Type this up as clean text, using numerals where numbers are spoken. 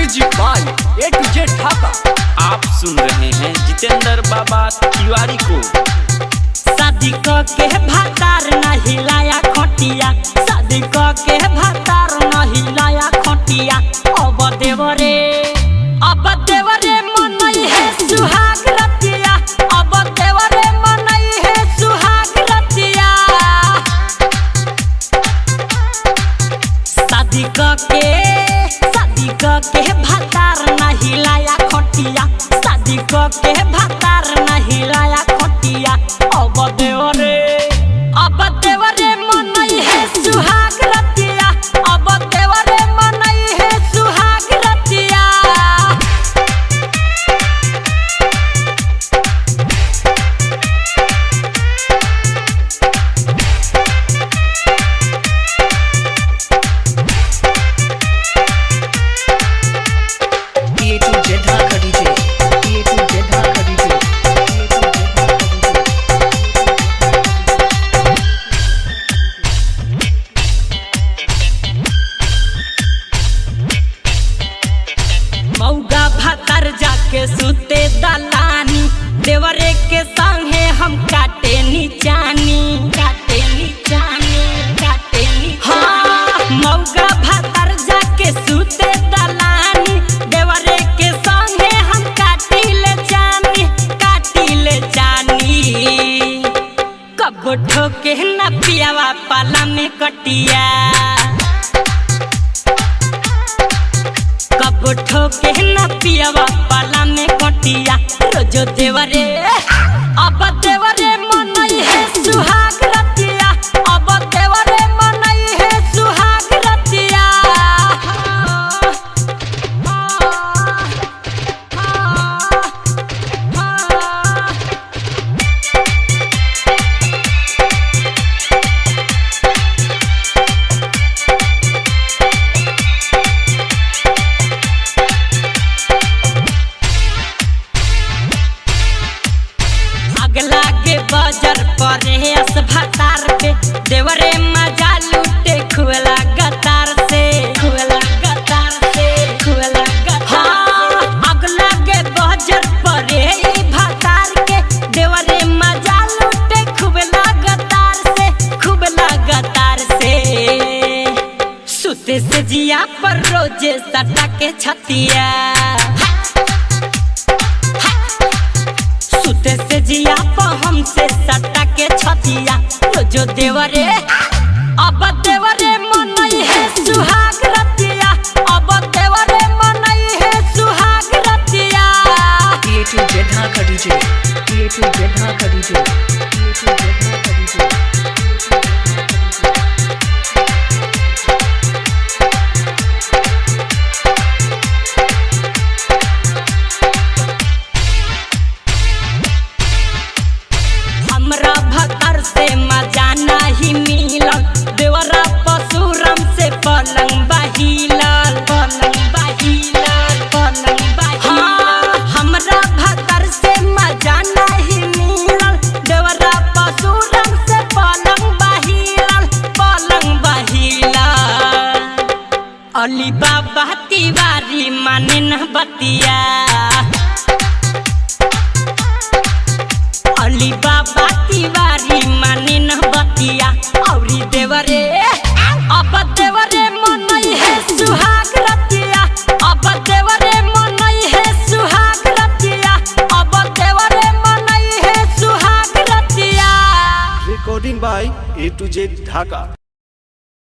Music by A to Z Dhaka. आप सुन रहे हैं जितेंद्र बाबा तिवारी को। शादी के भातार नहीं लाया खटिया, शादी के भातार नहीं लाया खटिया। अब देवरे मनई है सुहाग रतिया, अब देवरे मनई है सुहाग रतिया। शादी के भातार नहीं लाया खटिया, शादी के भातार नहीं लाया खटिया। अब देवरे मनई है सुहाग रतिया, अब देवरे मनई है सुहाग रतिया। ए to Z Dhaka DJ, A to Z Dhaka DJ, A to Z मौगा भातर जाके सुते दलानी, देवरे के संगे हम काटे नीचानी। हाँ, मौगा भातर जाके सुते दलानी, देवरे के संगे हम काटी ले जानी। कब ठोके न पियावा पाला में कटिया, कब ठोके न पियावा पाला में कटिया। रोजो देवरे अब देवरे मनई है सुहाग रतिया, अब देवरे मनई है सुहाग रतिया। अगला के बाजार पर अस भातार पे, देवरे मजा लूटे खुला गतार से। हाँ, अगला के बाजार पर भातार के, देवरे मजा लूटे खुला गतार से। सुते से जिया पर रोजे सटा के छतिया, सुते से जिया पर हमसे सटा के छतिया। रोजो देवरे अब देवरे मनई है सुहाग रतिया, अब देवरे मनई है सुहाग रतिया। ए to Z Dhaka DJ, A to Z Dhaka DJ, A to Z Dhaka DJ. हमरा भतर से मजा नहीं मिलल, देवरा पशुराम से पलंग बहिलल। हाँ, हमरा भतर से मजा नहीं मिलल, देवरा पशुराम से पलंग बहिलल। अली बाबा तिवारी माने न बतिया, अली बाबा तिवारी माने न बतिया। औरी देवरे अब देवरे मनई है सुहाग रतिया, अब देवरे मनई है सुहाग रतिया, अब देवरे मनई है सुहाग रतिया। Recording by A to Z Dhaka.